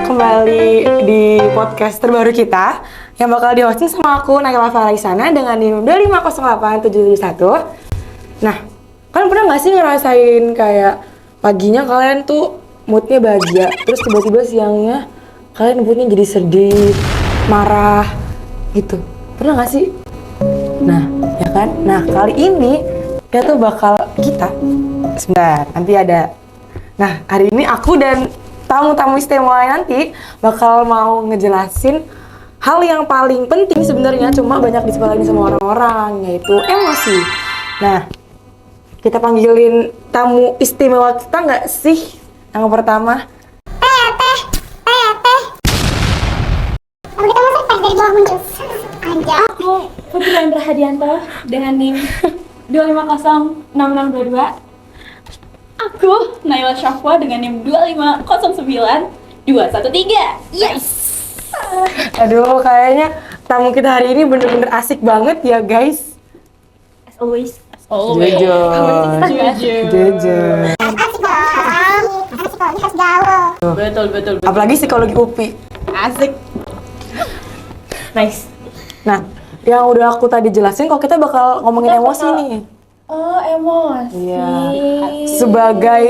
kembali di podcast terbaru kita yang bakal di-hosting sama aku, Naila Faraisana dengan NIM 2508771. Nah, kalian pernah gak sih ngerasain kayak paginya kalian tuh moodnya bahagia, terus tiba-tiba siangnya kalian moodnya jadi sedih, marah, gitu. Pernah gak sih? Nah, ya kan? Nah, kali ini kita tuh bakal sebentar, nanti ada. Nah, hari ini aku dan tamu-tamu istimewa nanti bakal mau ngejelasin hal yang paling penting sebenarnya, cuma banyak disepakati sama orang-orang, yaitu emosi. Nah, kita panggilin tamu istimewa kita nggak sih? Yang pertama. Kita masuk pas dari bawah muncul aja. Aku Putri Andra Hadianto dengan NIM 2506622. Aku Naila Syafwa dengan NIM 2509213. Yes. Aduh, kayaknya tamu kita hari ini bener-bener asik banget ya guys. As always. Jujur. Asik dong. Psikologi harus gaul. Betul. Apalagi psikologi UPI. Asik. Nice. Nah, yang udah aku tadi jelasin, kok kita bakal ngomongin emosi nih. Oh, emosi. Iya. Sebagai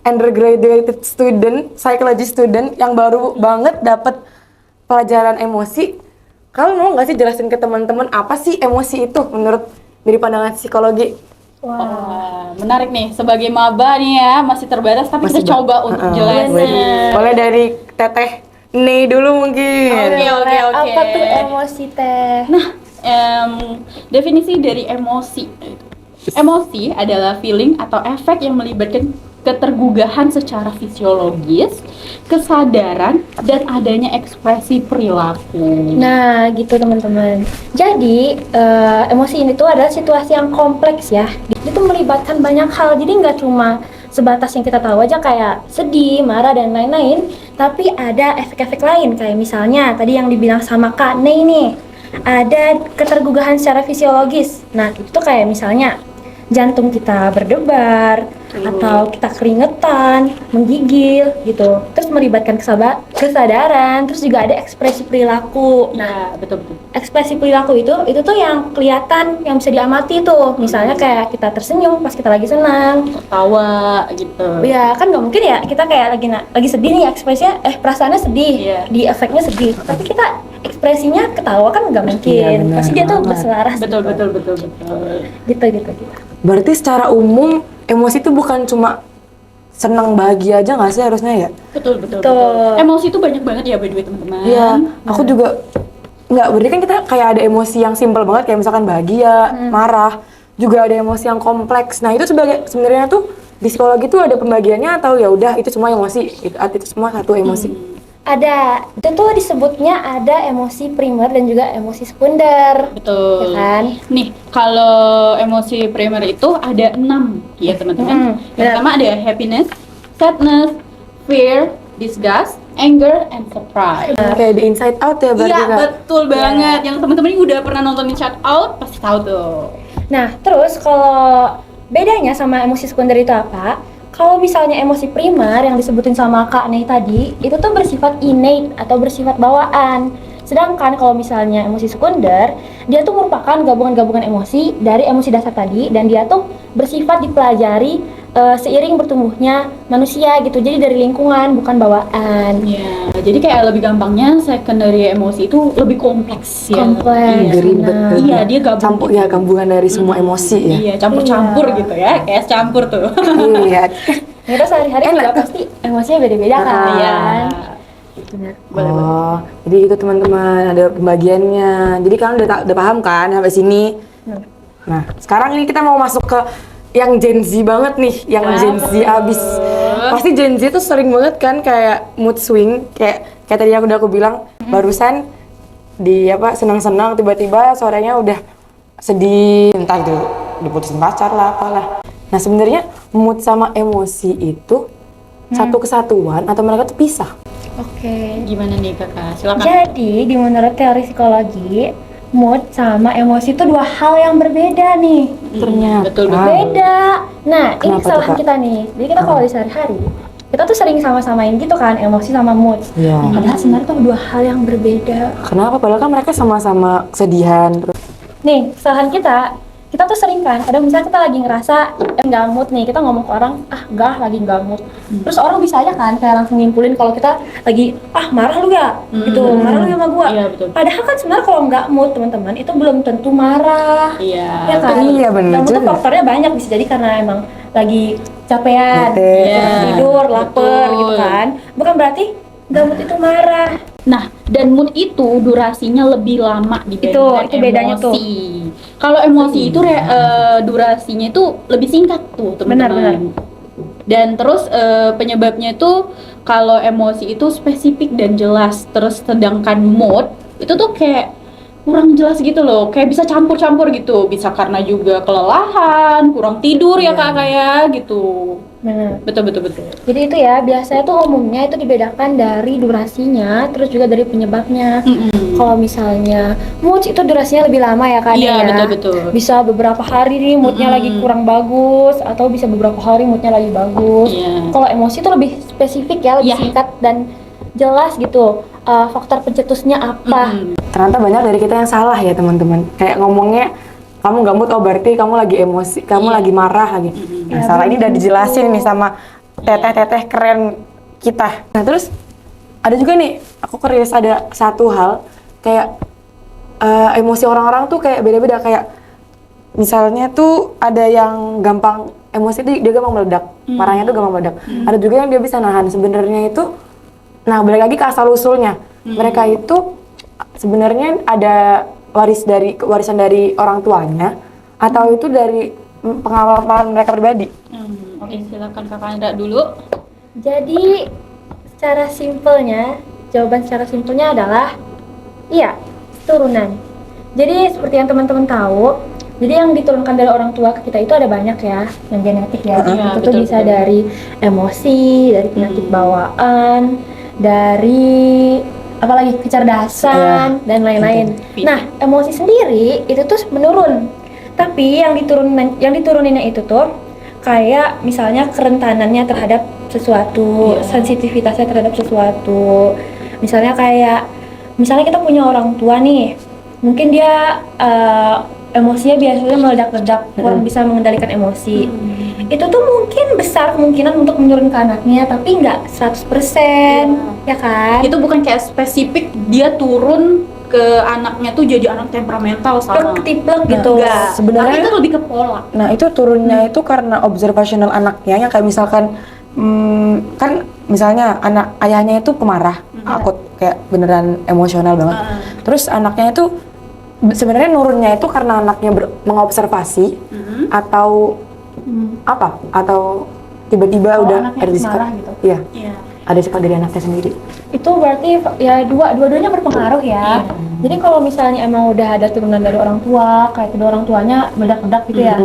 undergraduate student, psychology student yang baru banget dapat pelajaran emosi, kalian mau nggak sih jelasin ke teman-teman apa sih emosi itu menurut dari pandangan psikologi? Wah, menarik nih. Sebagai maba nih ya, masih terbatas tapi kita coba untuk jelasin. Boleh dari Teteh Nei dulu mungkin. Oke. Apa tuh emosi teh? Nah, definisi dari emosi. Emosi adalah feeling atau efek yang melibatkan ketergugahan secara fisiologis, kesadaran, dan adanya ekspresi perilaku. Nah, gitu teman-teman. Jadi, emosi ini tuh adalah situasi yang kompleks ya. Itu melibatkan banyak hal. Jadi nggak cuma sebatas yang kita tahu aja kayak sedih, marah, dan lain-lain. Tapi ada efek-efek lain. Kayak misalnya tadi yang dibilang sama Kak Nei nih. Ada ketergugahan secara fisiologis. Nah, itu tuh kayak misalnya jantung kita berdebar, atau kita keringetan, menggigil gitu. Terus melibatkan kesadaran, terus juga ada ekspresi perilaku. Nah, betul. Ekspresi perilaku itu tuh yang kelihatan, yang bisa diamati tuh. Misalnya kayak kita tersenyum pas kita lagi senang, Tertawa gitu. ya kan nggak mungkin ya kita kayak lagi sedih nih ekspresinya, perasaannya sedih, Iya. di efeknya sedih. Tapi kita ekspresinya ketawa kan nggak mungkin. Iya, benar Pasti dia tuh banget. berselaras. Betul. Gitu. Berarti secara umum emosi itu bukan cuma senang bahagia aja nggak sih harusnya ya? Betul. Emosi itu banyak banget ya by the way teman-teman. Iya, aku juga nggak. Berarti kan kita kayak ada emosi yang simpel banget kayak misalkan bahagia, marah, juga ada emosi yang kompleks. Nah itu sebenarnya tuh di psikologi tuh ada pembagiannya atau ya udah itu semua emosi, itu semua satu emosi. Ada, itu tuh disebutnya ada emosi primer dan juga emosi sekunder. Betul. Ya kan? Nih, kalau emosi primer itu ada 6 ya teman-teman. Yang pertama ada happiness, sadness, fear, disgust, anger, and surprise. Kayak di Inside Out ya berarti Iya, Kak? betul banget. Yang teman-teman ini udah pernah nonton Inside Out pasti tahu tuh. Nah, terus kalau bedanya sama emosi sekunder itu apa? Kalau misalnya emosi primer yang disebutin sama Kak Nei tadi, itu tuh bersifat innate atau bersifat bawaan. Sedangkan kalau misalnya emosi sekunder, dia tuh merupakan gabungan-gabungan emosi dari emosi dasar tadi, dan dia tuh bersifat dipelajari seiring bertumbuhnya manusia gitu. Jadi dari lingkungan, bukan bawaan. Ya, jadi kayak lebih gampangnya secondary emosi itu lebih kompleks ya. Kompleks. Ribet. Iya, dia gabung. Campur ya, gabungan dari semua emosi ya. Iya, campur-campur gitu ya, kayak es campur tuh. Iya. Kita sehari-hari Enak juga tuh. pasti emosinya beda-beda kan. Iya. Benar. Boleh. Oh, jadi itu teman-teman ada pembagiannya. Jadi kalian udah paham kan sampai sini? Nah, sekarang ini kita mau masuk ke yang Gen Z banget nih, yang Gen Z abis. Pasti Gen Z tuh sering banget kan kayak mood swing, kayak tadi yang udah aku bilang barusan di senang-senang tiba-tiba sorenya udah sedih, entah itu diputusin pacar lah apalah. Nah, sebenarnya mood sama emosi itu satu kesatuan atau mereka tuh pisah? Oke. Gimana nih kakak? Silakan. Jadi, di menurut teori psikologi, mood sama emosi itu dua hal yang berbeda nih. Ternyata. Betul. Beda. Nah, ini Kenapa tuh, kesalahan Kak? kita nih. Jadi kita kalau di sehari-hari, kita tuh sering sama-samain gitu kan, emosi sama mood. Iya. Padahal sebenarnya tuh dua hal yang berbeda. Kenapa? Padahal kan mereka sama-sama kesedihan. Terus Nih, kesalahan kita tuh sering kan, kadang misalnya kita lagi ngerasa nggak mood nih, kita ngomong ke orang, enggak, lagi nggak mood. Terus orang bisa aja kan kayak langsung nyimpulin kalau kita lagi, marah lu ya, gitu, marah lu sama gua. Iya, betul. Padahal kan sebenarnya kalau nggak mood teman-teman, itu belum tentu marah. Iya. Ya kan? Iya, bener Dan itu juga. faktornya banyak, bisa jadi karena emang lagi capean, Bete. kurang Iya, tidur, lapar betul. gitu kan. Bukan berarti nggak mood itu marah. Nah, dan mood itu durasinya lebih lama dibandingkan Itu bedanya tuh. emosi. Kalau emosi itu durasinya itu lebih singkat tuh, Benar. teman-teman. Dan terus penyebabnya itu kalau emosi itu spesifik dan jelas, terus sedangkan mood itu tuh kayak kurang jelas gitu loh, kayak bisa campur-campur gitu, bisa karena juga kelelahan, kurang tidur ya kak kayak gitu. Benar. Betul. Jadi itu ya, biasanya tuh umumnya itu dibedakan dari durasinya, terus juga dari penyebabnya. Kalau misalnya mood itu durasinya lebih lama ya kan Iya, ya. betul. Bisa beberapa hari nih moodnya lagi kurang bagus, atau bisa beberapa hari moodnya lagi bagus. Iya. Kalau emosi itu lebih spesifik ya, lebih Iya. singkat dan jelas gitu. Faktor pencetusnya apa? ternyata banyak dari kita yang salah ya teman-teman. Kayak ngomongnya kamu nggak mood, oh berarti kamu lagi emosi, kamu lagi marah lagi. Nah, salah ini udah dijelasin nih sama teteh-teteh keren kita. Nah terus ada juga nih, aku curious ada satu hal kayak emosi orang-orang tuh kayak beda-beda. Kayak misalnya tuh ada yang gampang emosi tuh dia gampang meledak, marahnya tuh gampang meledak. Ada juga yang dia bisa nahan. Sebenarnya itu, nah balik lagi ke asal usulnya, mereka itu sebenarnya ada warisan dari orang tuanya atau itu dari pengalaman mereka pribadi. Oke, silakan Kak Andra dulu. Jadi jawaban secara simpelnya adalah iya, turunan. Jadi seperti yang teman-teman tahu, jadi yang diturunkan dari orang tua ke kita itu ada banyak ya, yang genetik ya. Iya, Itu tuh betul, bisa betul. dari emosi, dari penyakit bawaan, dari apalagi kecerdasan dan lain-lain. Betul. Nah, emosi sendiri itu tuh menurun. Tapi yang dituruninnya itu tuh kayak misalnya kerentanannya terhadap sesuatu, sensitivitasnya terhadap sesuatu. Misalnya kita punya orang tua nih, mungkin dia emosinya biasanya meledak-ledak, kurang bisa mengendalikan emosi. Itu tuh mungkin besar kemungkinan untuk menurunkan anaknya, tapi nggak 100%, ya kan? Itu bukan kayak spesifik dia turun ke anaknya tuh jadi anak temperamental sama. Ketiplek gitu. Enggak. Sebenarnya- Tapi itu lebih ke pola. Nah itu turunnya itu karena observational anaknya, yang kayak misalkan kan misalnya ayahnya itu pemarah, akut kayak beneran emosional banget. Terus anaknya itu sebenarnya nurunnya itu karena anaknya mengobservasi atau apa? Atau tiba-tiba udah anaknya ada marah sikap, gitu. iya, Iya. ada sifat dari anaknya sendiri. Itu berarti ya dua-duanya berpengaruh ya. Jadi kalau misalnya emang udah ada turunan dari orang tua, kayak kedua orang tuanya meledak-ledak gitu ya,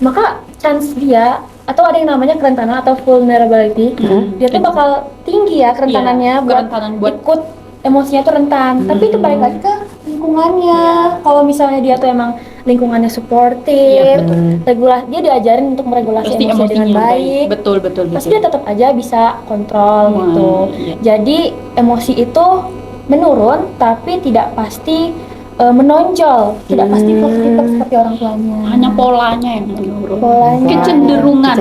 maka chance dia atau ada yang namanya kerentanan atau vulnerability, dia tuh bakal tinggi ya kerentanannya kerentanan buat ikut emosinya tuh rentan. Tapi itu balik lagi ke lingkungannya. Kalau misalnya dia tuh emang lingkungannya suportif, dia diajarin untuk meregulasi pasti emosi dengan emosinya baik. Betul. Pasti dia tetap aja bisa kontrol gitu. iya. Jadi emosi itu menurun tapi tidak pasti menonjol, tidak pasti fluktuatif seperti orang tuanya. hanya polanya yang menurun. Polanya. Kecenderungan.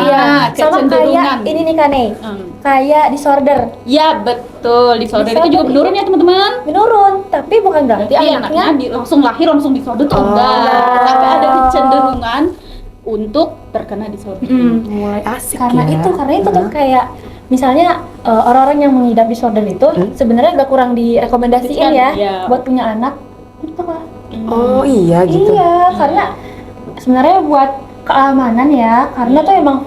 Iya, sama kecenderungan. kayak ini nih Kane, kayak disorder Ya betul, disorder itu Disorder juga menurun ya teman-teman. menurun, tapi bukan berarti Jadi anaknya anaknya langsung lahir langsung disorder tuh enggak, tapi ada kecenderungan untuk terkena disorder. Mulai asik karena ya. itu tuh kayak misalnya orang-orang yang mengidap disorder itu sebenarnya agak kurang direkomendasiin ya Iya. buat punya anak itu lah. Oh iya gitu. Iya, karena sebenarnya buat keamanan ya, karena tuh emang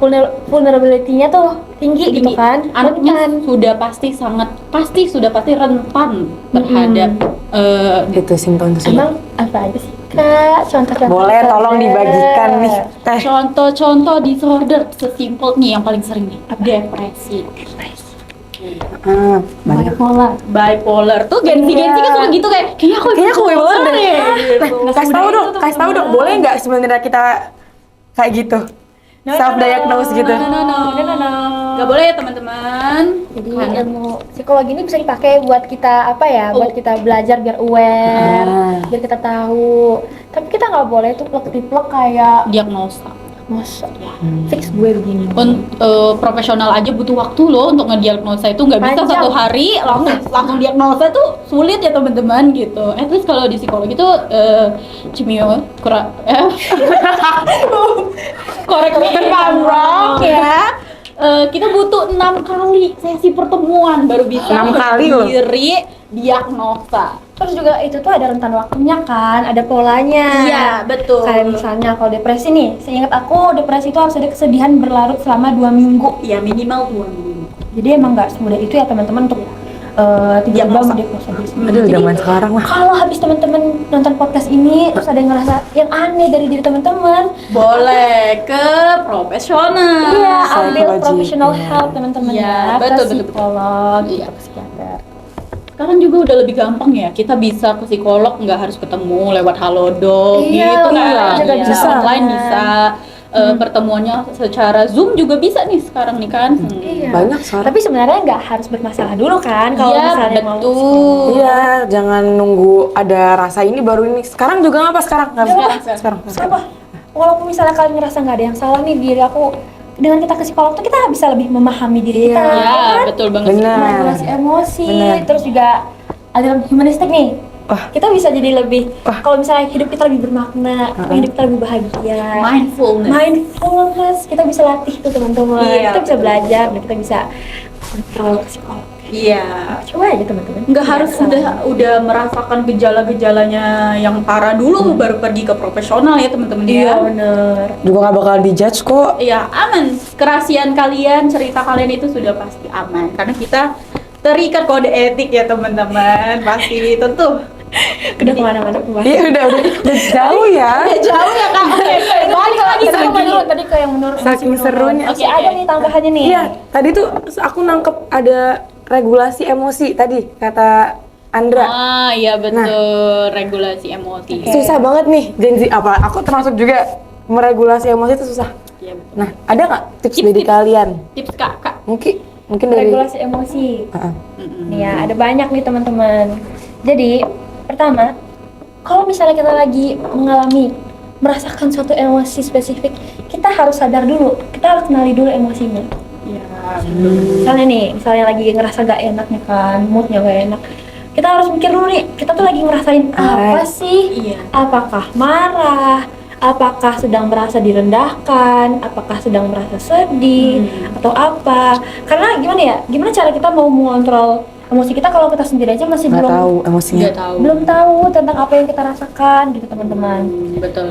vulnerability-nya tuh tinggi gitu kan. Anaknya Rentan. sudah pasti rentan terhadap Itu simptom-simptom. Emang apa aja sih Kak? Contoh-contoh. Boleh disorder. tolong dibagikan nih teh. contoh-contoh disorder sesimpel nih yang paling sering nih, depresi. Banyak. Bipolar tuh gensi-gensi kan suka gitu kayaknya aku bipolar deh. gitu. Nah, kasih tahu dong, boleh nggak sebenarnya kita kayak gitu? Self diagnose gitu. No. Nggak boleh ya teman-teman. Jadi Karena- ilmu psikologi ini bisa dipakai buat kita apa ya? Buat kita belajar biar aware, biar kita tahu. Tapi kita nggak boleh tuh plek-plek kayak diagnosa. masa fix gue begini. Profesional aja butuh waktu loh untuk ngediagnosa, itu nggak bisa Panjang. satu hari langsung diagnosa tuh sulit ya teman-teman gitu. At least kalau di psikologi tuh correct me if I'm wrong ya. Kita butuh 6 kali sesi pertemuan baru bisa 6 kali loh. berdiri diagnosa. Terus juga itu tuh ada rentan waktunya kan, ada polanya. Iya, betul. Kayak misalnya kalau depresi nih, seingat aku depresi itu harus ada kesedihan berlarut selama 2 minggu. Iya, minimal 2 minggu. Jadi emang nggak semudah itu ya teman-teman untuk tiba-tiba mendiagnosa diri sendiri. Aduh, Jadi, zaman sekarang mah. kalau habis teman-teman nonton podcast ini terus ada yang ngerasa yang aneh dari diri teman-teman, Boleh ke profesional. iya ambil Psychology. professional Iya. help teman-teman Iya, ya, betul, ke betul, betul. psikolog, Iya. ke psikiater. Sekarang juga udah lebih gampang ya, kita bisa ke psikolog nggak harus ketemu lewat halodoc Iya, gitu kan. iya, juga bisa. Online bisa, pertemuannya secara Zoom juga bisa nih sekarang nih kan. Iya. Banyak sekarang. Tapi sebenarnya nggak harus bermasalah dulu kan kalau Iya, misalnya mau betul. Iya, jangan nunggu ada rasa ini baru ini. Sekarang juga nggak apa sekarang? Nggak Nggak sekarang. apa. Sekarang. Kenapa? Walaupun misalnya kalian ngerasa nggak ada yang salah nih di diri aku, dengan kita ke psikolog tuh kita bisa lebih memahami diri kita, Iya. Ya, ya kan? betul banget. Benar. Meregulasi emosi, Benar. terus juga aliran humanistik nih. Wah. Kita bisa jadi lebih, Wah. kalau misalnya hidup kita lebih bermakna, hidup kita lebih bahagia. Mindfulness. Mindfulness, kita bisa latih tuh teman-teman. Iya, Kita bisa betul. belajar dan kita bisa kontrol ke psikolog. Iya. Coba aja teman-teman. Nggak harus Salah. udah merasakan gejala-gejalanya yang parah dulu baru pergi ke profesional ya teman-teman Iya ya. bener. Juga nggak bakal dijudge kok. Iya, aman. Kerahasiaan kalian, cerita kalian itu sudah pasti aman karena kita terikat kode etik ya teman-teman. Pasti tentu. Udah kemana-mana pembahasan. Iya udah jauh ya. Udah jauh ya kak. Oke, balik lagi Kita sama apa dulu tadi ke yang menurut Saking menurut. serunya. Oke, ada nih tambahannya nih. Iya, tadi tuh aku nangkep ada regulasi emosi tadi kata Andra. Ah, iya betul. Regulasi emosi. Susah banget nih Gen Z, apa aku termasuk juga meregulasi emosi itu susah. Iya, betul. Nah, ada nggak tips Tips, dari tips. kalian? Tips kak. Mungkin dari Regulasi emosi. Heeh. Nih ya, ada banyak nih teman-teman. Jadi, pertama, kalau misalnya kita lagi merasakan suatu emosi spesifik, kita harus sadar dulu, kita harus kenali dulu emosinya. Iya. Misalnya lagi ngerasa gak enak nih kan, moodnya gak enak. Kita harus mikir dulu nih, kita tuh lagi ngerasain apa sih? Iya. Apakah marah? Apakah sedang merasa direndahkan? Apakah sedang merasa sedih? Atau apa? Karena gimana ya? Gimana cara kita mau mengontrol emosi kita kalau kita sendiri aja masih nggak belum tahu emosinya. Nggak tahu. belum tahu tentang apa yang kita rasakan gitu teman-teman. Betul.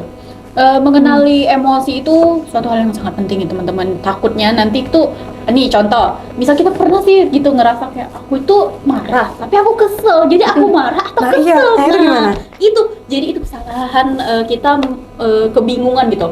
Mengenali emosi itu suatu hal yang sangat penting ya teman-teman. Takutnya nanti itu, nih contoh, misal kita pernah sih gitu ngerasa kayak aku itu marah, tapi aku kesel, jadi aku marah atau Nah, kesel. iya, nah itu gimana? Jadi itu kesalahan kita kebingungan gitu,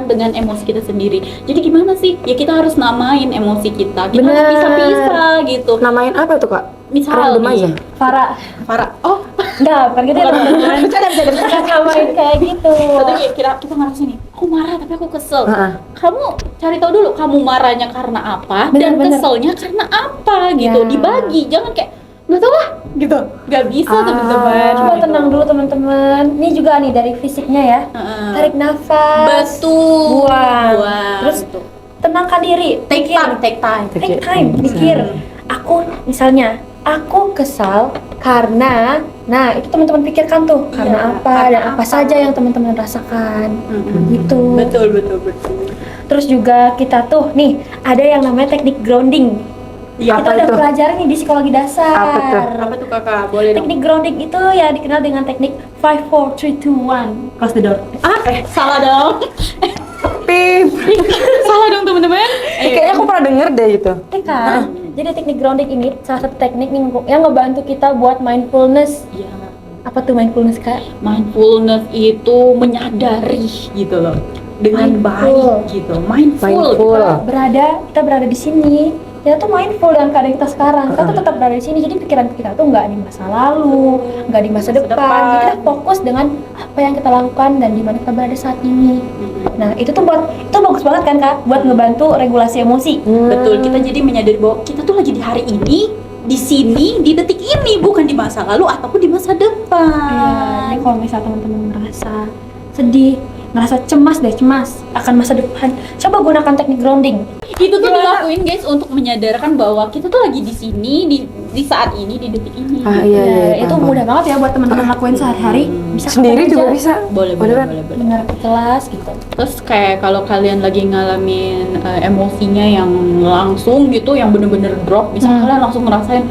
dengan emosi kita sendiri. Jadi gimana sih? Ya kita harus namain emosi kita, kita harus Bener. bisa-bisa gitu. Namain apa tuh kak? Misal Random nih, aja. Farah, Farah, oh, enggak, bukan gitu ya teman-teman. Kita ngamain kayak gitu. berarti kita ngerasa nih, aku marah tapi aku kesel. Heeh. Kamu cari tahu dulu kamu marahnya karena apa dan Bener-bener. keselnya karena apa gitu. Ya. Dibagi, jangan kayak nggak tahu lah gitu. Nggak bisa Ah. teman-teman. Coba tenang dulu teman-teman. Ini juga nih dari fisiknya ya. Heeh. Tarik nafas, Betul. buang. Terus Betul. tenangkan diri. Take Pikir. time, take time. Take time, pikir. Aku misalnya, aku kesal karena, nah itu teman-teman pikirkan tuh karena Iya, apa karena dan apa apa. saja yang teman-teman rasakan, gitu. Betul. Terus juga kita tuh nih ada yang namanya teknik grounding. Iya, Kita apa udah itu? pelajari nih di psikologi dasar. Apa tuh? Apa tuh kakak? Boleh dong. Teknik grounding itu ya dikenal dengan teknik 5, 4, 3, 2, 1. Close the door. Salah dong. Pip. Salah dong teman-teman. Kayaknya aku pernah denger deh gitu. Oke kan? Jadi teknik grounding ini salah satu teknik yang ngebantu kita buat mindfulness. Iya. Apa tuh mindfulness kak? Mindfulness itu menyadari gitu loh dengan Mindful. baik gitu. Mindful. Mindful. Kita Kita berada di sini kita tuh mindful dengan keadaan kita sekarang. Kita tuh tetap berada di sini, jadi pikiran kita tuh nggak di masa lalu, nggak di masa depan. Jadi kita fokus dengan apa yang kita lakukan dan di mana kita berada saat ini. Nah itu bagus banget kan Kak, buat ngebantu regulasi emosi. Betul, kita jadi menyadari bahwa kita tuh lagi di hari ini, di sini, di detik ini, bukan di masa lalu ataupun di masa depan. Jadi kalau misalnya teman-teman merasa sedih, ngerasa cemas akan masa depan, coba gunakan teknik grounding. Itu tuh dilakuin guys untuk menyadarkan bahwa kita tuh lagi di sini, di saat ini, di detik ini. Iya, Itu mudah banget ya buat teman-teman lakuin sehari-hari. Bisa Sendiri kapan juga aja. bisa. Boleh. Benar kelas gitu. Terus kayak kalau kalian lagi ngalamin emosinya yang langsung gitu, yang bener-bener drop, misalnya kalian langsung ngerasain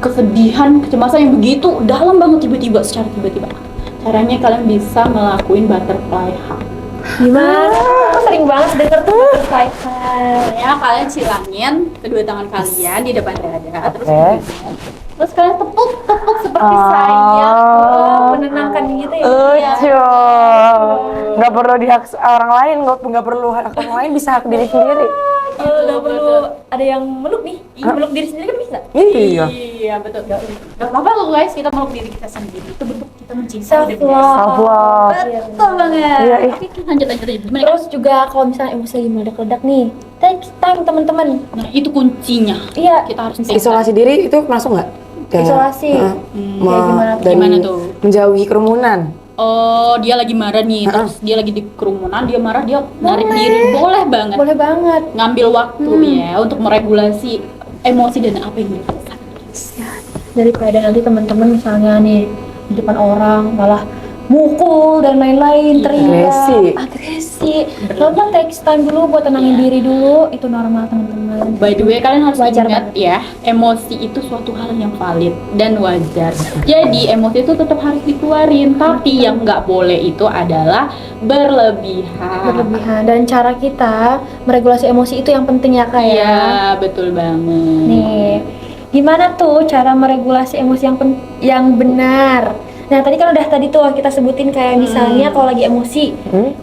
kesedihan, kecemasan yang begitu dalam banget secara tiba-tiba. Caranya kalian bisa ngelakuin butterfly hug. Gimana? Aku sering banget denger tuh butterfly hug. Ya, kalian silangin kedua tangan kalian di depan dada, terus kalian tepuk seperti saya. Menenangkan gitu ya. Nggak perlu dihak orang lain, nggak perlu hak orang lain, bisa hak diri sendiri. Nggak perlu ada yang meluk nih. Meluk diri sendiri kan bisa. Iya. Betul. Gak apa-apa loh guys, kita meluk diri kita sendiri. Itu bentuk kita mencintai Self diri kita. love. Betul banget. Iya, Oke, lanjut. Gimana? Terus juga kalau misalnya emosi lagi meledak-ledak nih, take time teman-teman. Nah, itu kuncinya. Iya. Kita harus take Isolasi diri itu masuk nggak? Isolasi. Kayak gimana tuh? Gimana tuh? Menjauhi kerumunan. Oh, dia lagi marah nih, terus dia lagi di kerumunan, dia marah, dia narik diri. Boleh banget. Boleh banget. Ngambil waktu ya untuk meregulasi emosi dan apa yang dia rasakan. Daripada nanti teman-teman misalnya nih di depan orang malah mukul dan lain-lain, teriak, agresi. Normal takes time dulu buat tenangin diri dulu, itu normal teman-teman. By the way, kalian harus Wajar ingat ya, emosi itu suatu hal yang valid dan wajar. Jadi emosi itu tetap harus dikeluarin, tapi yang nggak boleh itu adalah berlebihan. Dan cara kita meregulasi emosi itu yang penting ya Kak ya. Iya, betul banget. Nih, gimana tuh cara meregulasi emosi yang benar? Nah tadi kan udah tuh kita sebutin kayak misalnya kalau lagi emosi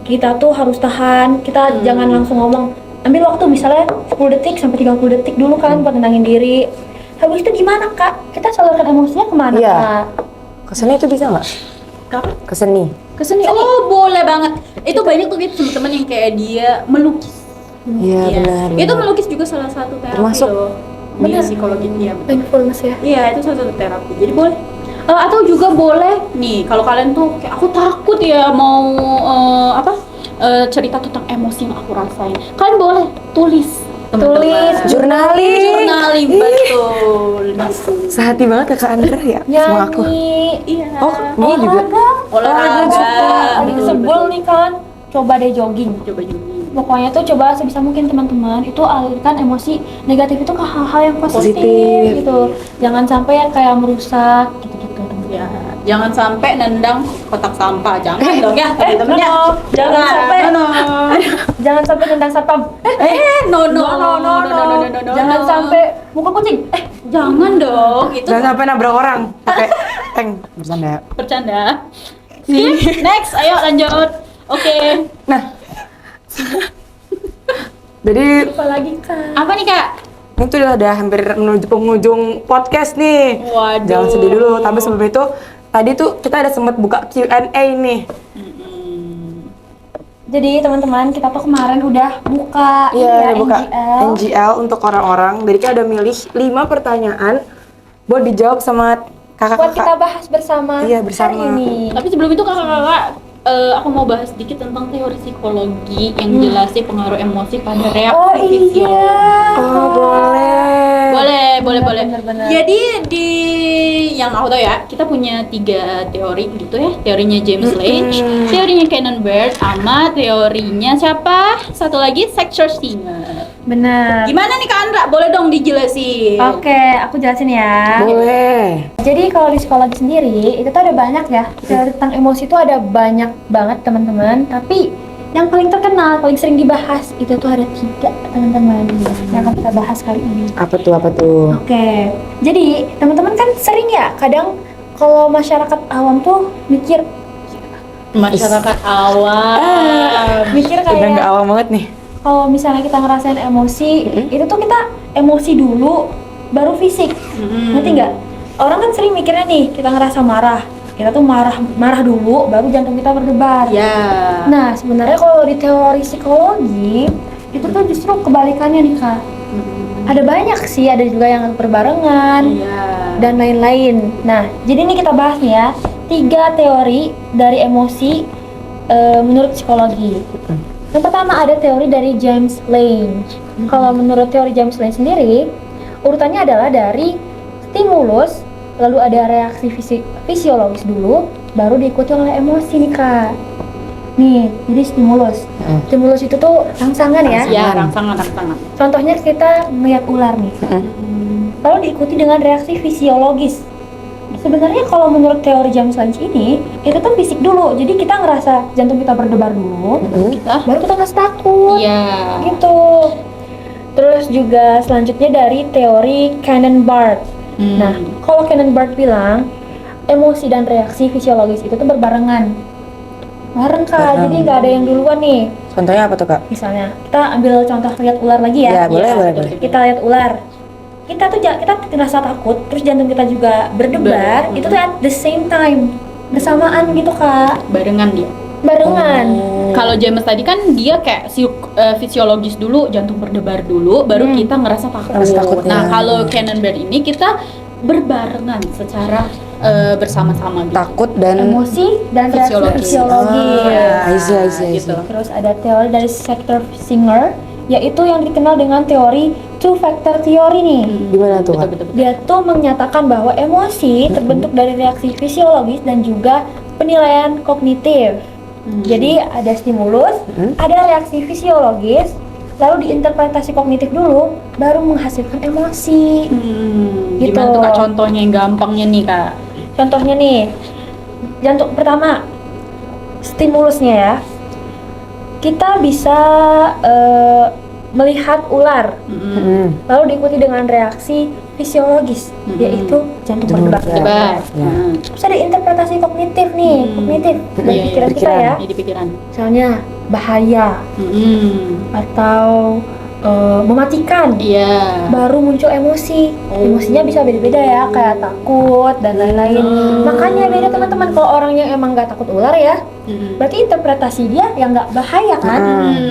kita tuh harus tahan, kita jangan langsung ngomong, ambil waktu misalnya 10 detik sampai 30 detik dulu kan buat tenangin diri. Habis itu gimana Kak? Kita salurkan emosinya kemana Iya. Kak? Keseni itu bisa nggak? Kapan? Keseni. Kesini. Oh, boleh banget. Itu banyak tuh gitu teman-teman yang kayak dia melukis. Iya benar. Itu melukis juga salah satu terapi Termasuk. loh. Di psikologi dia. Mindfulness ya. Iya, itu salah satu terapi. Jadi boleh. Atau juga boleh nih kalau kalian tuh kayak aku takut ya mau cerita tentang emosi yang aku rasain. Kalian boleh tulis. Teman-teman. Journaling, betul. Sehati banget Kakak Andra ya sama aku. Nyanyi. Iya. Oh, ini juga. Olahraga. Lagi sebel nih kan, coba deh jogging. Coba juga. Pokoknya tuh coba sebisa mungkin teman-teman itu alirkan emosi negatif itu ke hal-hal yang positif gitu. Jangan sampai yang kayak merusak gitu-gitu. Ya, jangan sampai nendang kotak sampah, jangan dong ya teman-teman ya. Jangan sampai jangan sampai nendang satpam. No. Jangan sampai mukul kucing. Jangan dong, itu Jangan sampai nabrak orang pakai tank. Bercanda. bercanda. Next, ayo lanjut. Oke. Nah, jadi Apa lagi Kak? Apa nih Kak? itu udah hampir menuju penghujung podcast nih. Waduh. Jangan sedih dulu. Tapi sebelum itu, tadi tuh kita ada sempat buka Q&A nih. Jadi teman-teman kita tuh kemarin udah buka Iya, udah buka NGL. NGL untuk orang-orang. Jadi kita udah milih 5 pertanyaan buat dijawab sama Buat kita kakak-kakak. bahas bersama, Iya, bersama. hari ini. Tapi sebelum itu kakak-kakak, aku mau bahas sedikit tentang teori psikologi yang jelasin pengaruh emosi pada reaksi Oh iya. Oh, boleh. Boleh. Bener-bener. Jadi di yang aku tahu ya, kita punya 3 teori gitu ya. Teorinya James Lynch, teorinya Cannon Bird, sama teorinya siapa? Satu lagi Sexual Singer. Bener. Gimana nih Kak Andra? Boleh dong dijelasin. Oke, aku jelasin ya. Boleh. Jadi kalau di psikologi sendiri itu tuh ada banyak ya. Teori tentang emosi itu ada banyak banget teman-teman. Tapi yang paling terkenal, paling sering dibahas itu tuh ada 3 teman-teman yang akan kita bahas kali ini. Apa tuh? Oke, jadi teman-teman kan sering ya kadang kalau masyarakat awam tuh mikir Masyarakat awam. mikir Udah nggak kayak awam banget nih. kalau misalnya kita ngerasain emosi, itu tuh kita emosi dulu, baru fisik. Ngerti nggak? Orang kan sering mikirnya nih, kita ngerasa marah, kita tuh marah dulu, baru jantung kita berdebar. Ya. Nah, sebenarnya kalau di teori psikologi, itu tuh justru kebalikannya nih Kak. Ada banyak sih, ada juga yang berbarengan Iya. dan lain-lain. Nah, jadi ini kita bahas nih ya, 3 teori dari emosi menurut psikologi. Yang pertama ada teori dari James Lange. Kalau menurut teori James Lange sendiri, urutannya adalah dari stimulus, lalu ada reaksi fisiologis dulu, baru diikuti oleh emosi nih Kak. Nih, jadi stimulus. Stimulus itu tuh rangsangan ya. Ya, rangsangan. Contohnya kita melihat ular nih. Lalu diikuti dengan reaksi fisiologis. Sebenarnya kalau menurut teori James Lange ini, itu tuh fisik dulu. Jadi kita ngerasa jantung kita berdebar dulu, baru kita ngerasa takut. Iya. Gitu. Terus juga selanjutnya dari teori Cannon-Bart. Nah, kalau Cannon-Bart bilang emosi dan reaksi fisiologis itu tuh berbarengan. Bareng Kak, jadi nggak ada yang duluan nih. Contohnya apa tuh Kak? Misalnya, kita ambil contoh lihat ular lagi ya. Ya, boleh, Iya, boleh, betul. boleh. Kita lihat ular. Kita ngerasa takut, terus jantung kita juga berdebar. Itu tuh at the same time, bersamaan gitu Kak. Barengan dia. Barengan. Kalau James tadi kan dia kayak fisiologis dulu, jantung berdebar dulu, baru kita ngerasa takut. Rasa takutnya. Nah, kalau Cannon-Bart ini kita berbarengan secara bersama-sama gitu. Takut dan Emosi dan reaksi Fisiologis. fisiologis. I see. Gitu. Terus ada teori dari Sector Singer, yaitu yang dikenal dengan teori two factor theory nih. Gimana tuh Kak? Betul. Dia tuh menyatakan bahwa emosi terbentuk dari reaksi fisiologis dan juga penilaian kognitif. Jadi ada stimulus, ada reaksi fisiologis, lalu diinterpretasi kognitif dulu, baru menghasilkan emosi. Gitu. Gimana tuh Kak contohnya yang gampangnya nih Kak? Contohnya nih, jantung pertama, stimulusnya ya. Kita bisa melihat ular, lalu diikuti dengan reaksi fisiologis, yaitu jantung berdebar. Berdebar. Ya. Terus ada interpretasi kognitif nih, kognitif dari Iya, pikiran kita pikiran. ya. Ini di pikiran. Misalnya bahaya atau mematikan, Iya. baru muncul emosi. Emosinya bisa beda-beda ya, kayak takut dan lain-lain. Makanya beda teman-teman, kalau orang yang emang nggak takut ular ya, berarti interpretasi dia yang nggak bahaya kan,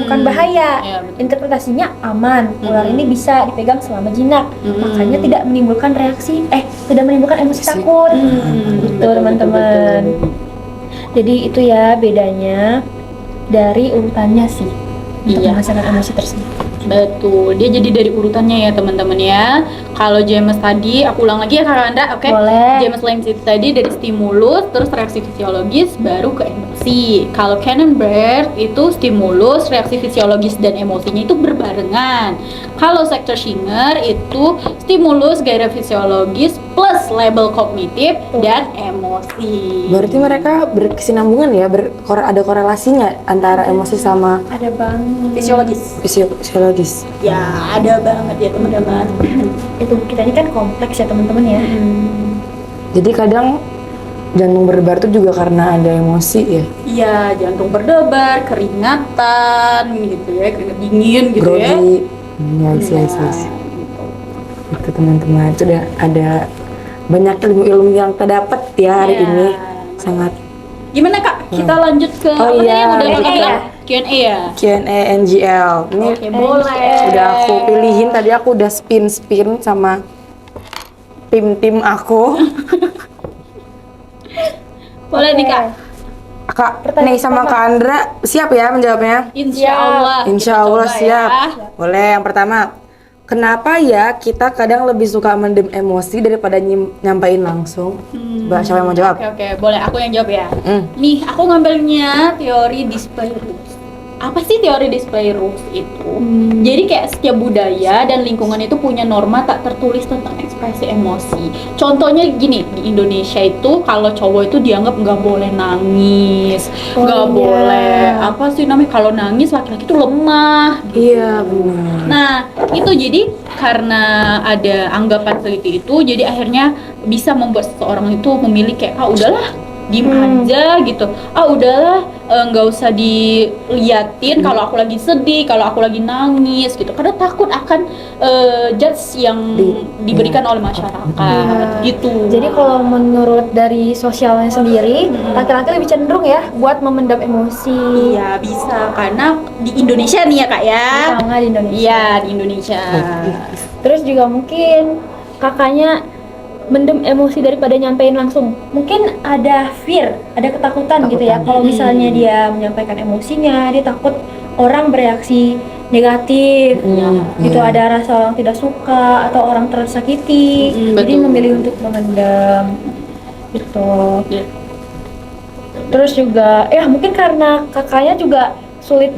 bukan bahaya. Iya, betul. Interpretasinya aman, ular ini bisa dipegang selama jinak, makanya tidak menimbulkan tidak menimbulkan emosi takut. Gitu teman-teman. Jadi itu ya bedanya dari urutannya sih untuk Iya. menghasilkan emosi tersebut. Betul, dia jadi dari urutannya ya teman-teman ya. Kalau James tadi, aku ulang lagi ya Kak Anda, oke? Boleh. James Lange itu tadi dari stimulus, terus reaksi fisiologis, baru ke emosi. Kalau Cannon-Bart itu stimulus, reaksi fisiologis dan emosinya itu berbarengan. Kalau Sector Singer itu stimulus, gairah fisiologis, plus label kognitif dan emosi. Berarti mereka berkesinambungan ya, ada korelasinya antara emosi sama Ada banget. Fisiologis. fisiologis. Ya, ada banget ya teman-teman. Itu kita ini kan kompleks ya teman-teman ya. Jadi kadang jantung berdebar tuh juga karena ada emosi ya. Iya, jantung berdebar, keringatan gitu ya, keringat dingin gitu ya. Grogi. Ya, isi. Gitu. Itu teman-teman, itu udah ada banyak ilmu-ilmu yang kita dapat ya hari Iya. ini. Sangat Gimana Kak? Kita lanjut ke Oh apa tadi iya, yang udah Q&A Kakak ya? bilang? Q&A ya? Q&A NGL. Ini Oke, boleh. udah aku pilihin, tadi aku udah spin sama tim aku. Boleh nih Kak. Kak Pertanyaan Nei sama pertama. Kak Andra siap ya menjawabnya? Insya Allah. Insya kita Allah coba siap. ya. Boleh, yang pertama. Kenapa ya kita kadang lebih suka mendem emosi daripada nyampein langsung? Coba siapa yang mau jawab? Oke, boleh. Aku yang jawab ya. Hmm. Nih, aku ngambilnya teori display rules. Apa sih teori display rules itu? Jadi kayak setiap budaya dan lingkungan itu punya norma tak tertulis tentang ekspresi emosi. Contohnya gini, di Indonesia itu kalau cowok itu dianggap nggak boleh nangis, Oh, nggak iya. boleh apa sih namanya, kalau nangis laki-laki itu lemah. Iya benar. Nah, itu jadi karena ada anggapan seperti itu, jadi akhirnya bisa membuat seseorang itu memilih kayak, udahlah, diem aja gitu. Udahlah, nggak usah diliatin kalau aku lagi sedih, kalau aku lagi nangis gitu, karena takut akan judge yang diberikan oleh masyarakat gitu. Jadi kalau menurut dari sosialnya sendiri, laki-laki lebih cenderung ya buat memendam emosi. Iya bisa, karena di Indonesia nih ya kak ya. Sama di Indonesia. Iya di Indonesia. Terus juga mungkin kakaknya mendem emosi daripada nyampein langsung. Mungkin ada fear, ada ketakutan gitu ya. Kalau misalnya dia menyampaikan emosinya, dia takut orang bereaksi negatif, gitu ada rasa orang tidak suka atau orang tersakiti. Jadi betul. memilih untuk memendam gitu. Iya. Terus juga, ya mungkin karena kakaknya juga sulit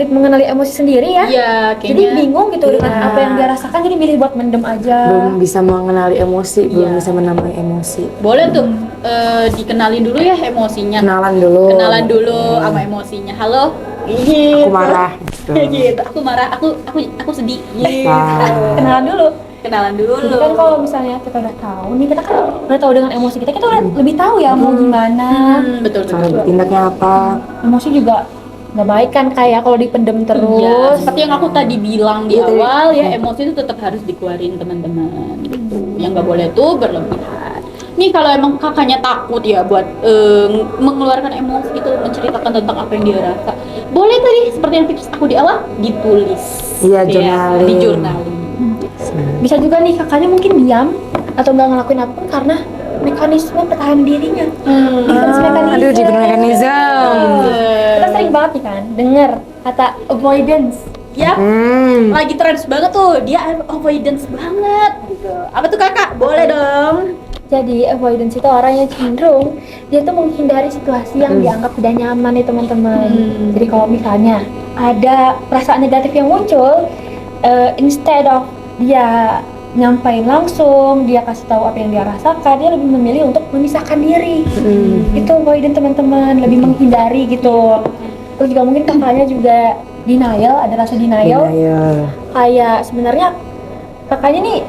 mengenali emosi sendiri ya. Iya, Jadi kayaknya bingung gitu dengan Iya. apa yang dia rasakan, jadi milih buat mendem aja. Belum bisa mengenali emosi, belum Iya. bisa menamai emosi. boleh tuh dikenalin dulu ya emosinya. Kenalan dulu. Kenalan dulu sama emosinya. Halo. Aku marah. Gitu. Gitu. Aku marah. Aku sedih. Gitu. Wah. Kenalan dulu. Kenalan dulu. Jadi kan kalau misalnya kita udah tahu nih, kita kan udah tahu dengan emosi kita, kita udah lebih tahu ya mau gimana. Betul Cara betul. bertindaknya apa? Emosi juga nggak baik kan kayak kalau dipendem Iya, terus. seperti yang aku tadi bilang di Iya, tadi. awal ya, emosi itu tetap harus dikeluarin teman-teman gitu. Yang nggak boleh tuh berlebihan. Nih kalau emang kakaknya takut ya buat mengeluarkan emosi itu, menceritakan tentang apa yang dia rasa, boleh tadi seperti yang tips aku di awal, ditulis. Iya, Ya, journaling. di journaling. Bisa juga nih kakaknya mungkin diam atau nggak ngelakuin apapun karena mekanisme pertahanan dirinya. Defense mechanism. Aduh, defense mechanism. Kita sering banget nih kan dengar kata avoidance. Ya, lagi trends banget tuh, dia avoidance banget gitu. Apa tuh kakak? Boleh dong. Jadi avoidance itu orang yang cenderung dia tuh menghindari situasi yang dianggap tidak nyaman nih teman-teman. Jadi kalau misalnya ada perasaan negatif yang muncul, instead of dia nyampain langsung, dia kasih tahu apa yang dia rasakan, dia lebih memilih untuk memisahkan diri. Itu avoidance teman-teman, lebih menghindari gitu. Terus juga mungkin kakaknya juga denial, ada rasa denial. Kayak sebenarnya kakaknya nih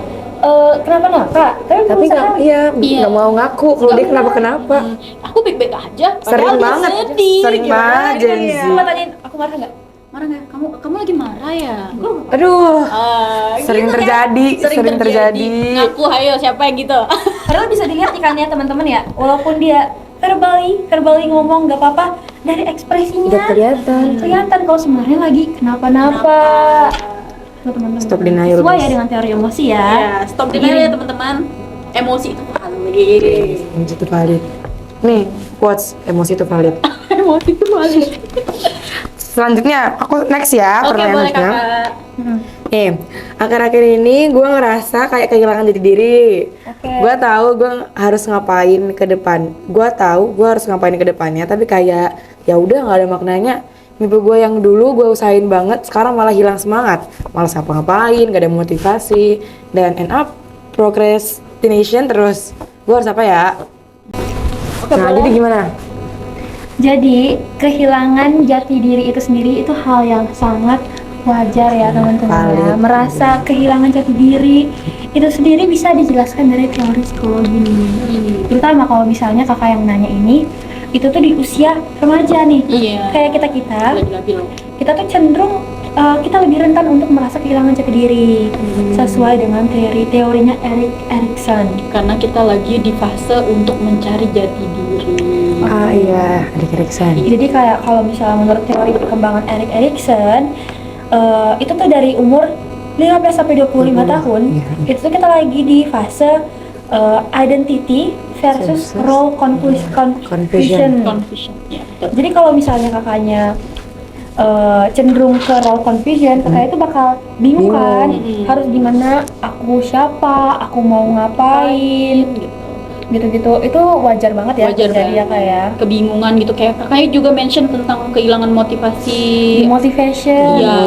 kenapa-napa, tapi Tapi berusaha. nggak mau ngaku kalau dia kenapa-kenapa. Aku baik-baik aja. Sering padahal dia banget, sedih, sering gimana banget gitu Gen ya. Z. Coba tanyain, aku marah nggak? Marah nggak? Kamu lagi marah ya? Aduh, Gitu sering kan? terjadi, sering terjadi. Ngaku, ayo siapa yang gitu? Padahal bisa dilihat nih kan ya teman-teman ya, walaupun dia verbally ngomong nggak apa-apa, dari ekspresinya Udah kelihatan. kalau sebenarnya lagi kenapa-napa. Tuh, teman-teman. Stop denial, Sesuai guys. ya dengan teori emosi ya. Ya, stop denial ya teman-teman. Emosi itu valid. Emosi itu valid. Nih, quotes emosi itu valid. Emosi itu valid. Selanjutnya, aku next ya. Oke, pertanyaan boleh selanjutnya. kakak. Nih, akhir-akhir ini gue ngerasa kayak kehilangan jati diri. Gue tahu gue harus ngapain ke depan. Gue tahu gue harus ngapain ke depannya, tapi kayak ya udah nggak ada maknanya. Mimpi gue yang dulu gue usahain banget, sekarang malah hilang semangat, malas ngapa-ngapain, gak ada motivasi, dan end up procrastination terus. Gue harus apa ya? Nah, jadi gimana? Jadi kehilangan jati diri itu sendiri itu hal yang sangat wajar ya teman-teman ya. Valid. Merasa kehilangan jati diri itu sendiri bisa dijelaskan dari teori psikologi nih. Terutama kalau misalnya kakak yang nanya ini, itu tuh di usia remaja nih. Iya. Kayak kita Lagi labil. kita tuh cenderung kita lebih rentan untuk merasa kehilangan jati diri sesuai dengan teorinya Erik Erikson. Karena kita lagi di fase untuk mencari jati diri. Ah iya, adik Erikson. Jadi kayak kalau misalnya menurut teori perkembangan Erik Erikson, itu tuh dari umur 15 sampai 25 tahun, itu tuh kita lagi di fase identity versus role confusion. Confusion. Ya, betul. Jadi kalau misalnya kakaknya cenderung ke role confusion, kakaknya itu bakal bingung kan, harus gimana, aku siapa, aku mau ngapain, gitu-gitu. Itu wajar banget ya Wajar terjadi ya banget. kak ya. Kebingungan gitu, kayak kakaknya juga mention tentang kehilangan motivasi. Motivation. Iya,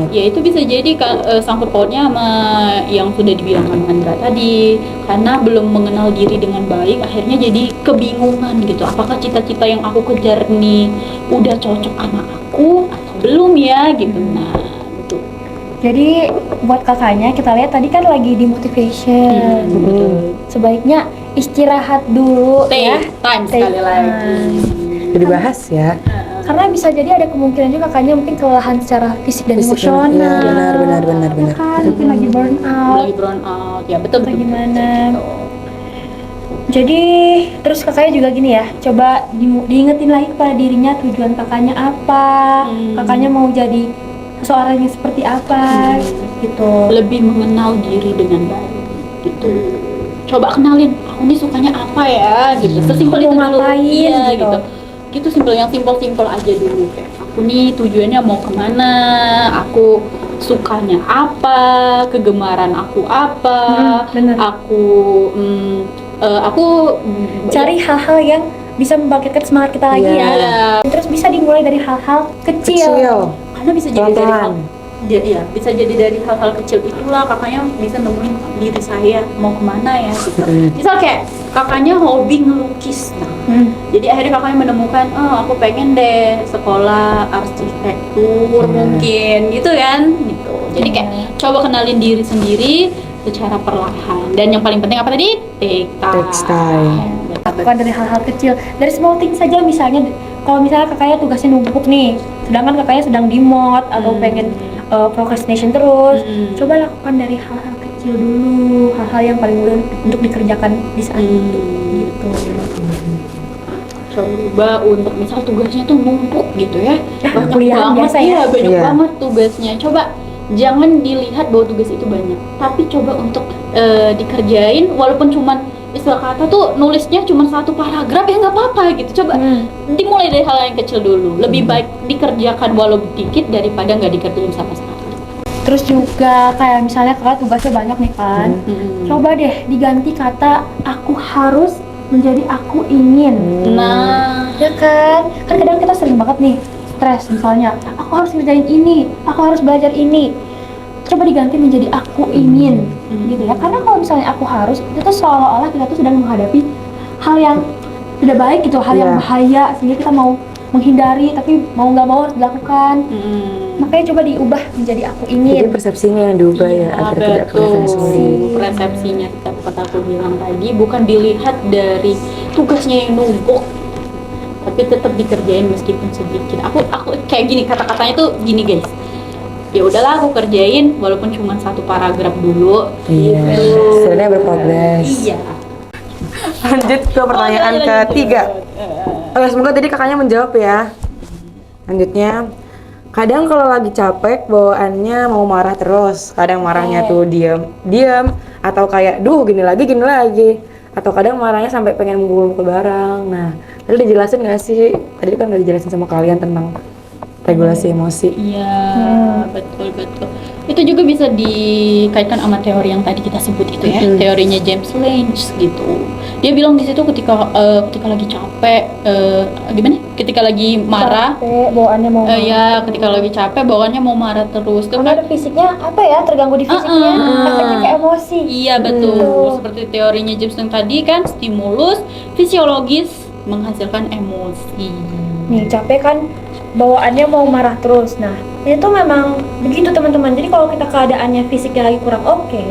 ya itu bisa jadi sangkut pautnya sama yang sudah dibilang sama Andra tadi, karena belum mengenal diri dengan baik, akhirnya jadi kebingungan gitu. Apakah cita-cita yang aku kejar nih udah cocok sama aku atau belum ya gitu. Nah, betul. Jadi buat kakaknya kita lihat tadi kan lagi di motivation. Betul. Sebaiknya istirahat dulu ya. Take time Take sekali lagi. time. Udah dibahas ya. Karena bisa jadi ada kemungkinan juga kakaknya mungkin kelelahan secara fisik dan Fisik, emosional. ya, benar. Ya kan, mungkin lagi burn out. Lagi burn out, ya betul. Atau betul, gimana? betul. Jadi terus kakaknya juga gini ya, coba diingetin lagi kepada dirinya tujuan kakaknya apa, kakaknya mau jadi seseorang yang seperti apa, gitu. Lebih mengenal diri dengan baik gitu. Coba kenalin, aku nih sukanya apa ya gitu. Sesimpel Aku itu mau dulu. ngapain, Iya gitu. gitu. Gitu simpel, yang simpel aja dulu, kayak aku nih tujuannya mau kemana, aku sukanya apa, kegemaran aku apa, bener. aku Cari hal-hal yang bisa membangkitkan semangat kita lagi Iya. ya. Terus bisa dimulai dari hal-hal kecil. karena bisa jadi dari hal Pelan-pelan. iya, bisa jadi dari hal-hal kecil itulah kakaknya bisa nemuin diri saya mau kemana ya gitu. Misal kayak kakaknya hobi ngelukis, nah jadi akhirnya kakaknya menemukan, oh aku pengen deh sekolah arsitektur mungkin gitu kan gitu. Jadi kayak coba kenalin diri sendiri secara perlahan, dan yang paling penting apa tadi? Take Takes time. Lakukan dari hal-hal kecil, dari small thing saja. Misalnya kalau misalnya kakaknya tugasnya numpuk nih, sedangkan kakaknya sedang di mod atau pengen procrastination terus, coba lakukan dari hal-hal kecil dulu, hal-hal yang paling mudah untuk dikerjakan di saat itu gitu. Coba untuk misal tugasnya tuh numpuk gitu ya, banyak kuliahan banget biasa ya? iya, banyak Iya. banget tugasnya. Coba jangan dilihat bahwa tugas itu banyak, tapi coba untuk dikerjain, walaupun cuman istilah kata tuh nulisnya cuma satu paragraf ya nggak apa-apa gitu. Coba dimulai dari hal yang kecil dulu, lebih baik dikerjakan walau dikit daripada nggak dikerjain sama sekali. Terus juga kayak misalnya kakak tugasnya banyak nih kan, coba deh diganti kata aku harus menjadi aku ingin. Nah, Ya kan kadang kita sering banget nih stres, misalnya aku harus ngerjain ini, aku harus belajar ini, coba diganti menjadi aku ingin gitu ya. Karena kalau misalnya aku harus, itu tuh seolah-olah kita tuh sedang menghadapi hal yang tidak baik gitu, hal yang Iya. bahaya, sehingga kita mau menghindari tapi mau nggak mau harus dilakukan. Makanya coba diubah menjadi aku Jadi ingin. persepsinya yang diubah ya, agar tidak kelihatan sulit. Persepsinya kita seperti aku bilang tadi, bukan dilihat dari tugasnya yang numpuk, tapi tetap dikerjain meskipun sedikit. Aku kayak gini, kata-katanya tuh gini guys, ya udahlah aku kerjain walaupun cuma satu paragraf dulu. Iya, Gitu. sebenarnya berprogres. Iya. Lanjut ke pertanyaan ketiga. Oke, semoga tadi kakaknya menjawab ya. Lanjutnya, kadang kalau lagi capek bawaannya mau marah terus. Kadang marahnya tuh diam atau kayak duh gini lagi. Atau kadang marahnya sampai pengen mukul barang. Nah, tadi dijelasin nggak sih? Tadi kan udah dijelasin sama kalian tentang regulasi emosi. Iya, betul. Itu juga bisa dikaitkan sama teori yang tadi kita sebut itu ya, teorinya James Lange gitu. Dia bilang di situ ketika lagi capek, gimana? Ketika lagi marah, Capek, bawaannya mau ya ketika lagi capek bawaannya mau marah terus. Itu karena kan ada fisiknya apa ya, terganggu di fisiknya, efeknya ke emosi. iya betul. Seperti teorinya James Lange tadi kan, stimulus fisiologis menghasilkan emosi. Nih capek kan, bawaannya mau marah terus. Nah itu memang begitu teman-teman. Jadi kalau kita keadaannya fisiknya lagi kurang oke,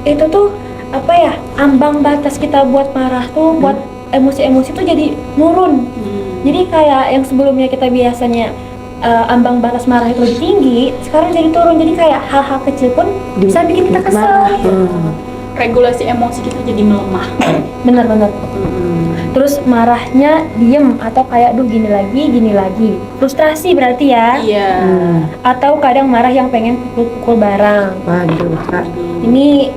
itu tuh apa ya, ambang batas kita buat marah tuh, buat emosi-emosi tuh jadi nurun. Jadi kayak yang sebelumnya kita biasanya ambang batas marah itu lebih tinggi, sekarang jadi turun. Jadi kayak hal-hal kecil pun bisa bikin kita kesel. Regulasi emosi kita jadi melemah. Bener-bener. Terus marahnya diem atau kayak duh gini lagi. Frustrasi berarti ya. Iya. Atau kadang marah yang pengen pukul barang. Waduh, Kak. Ini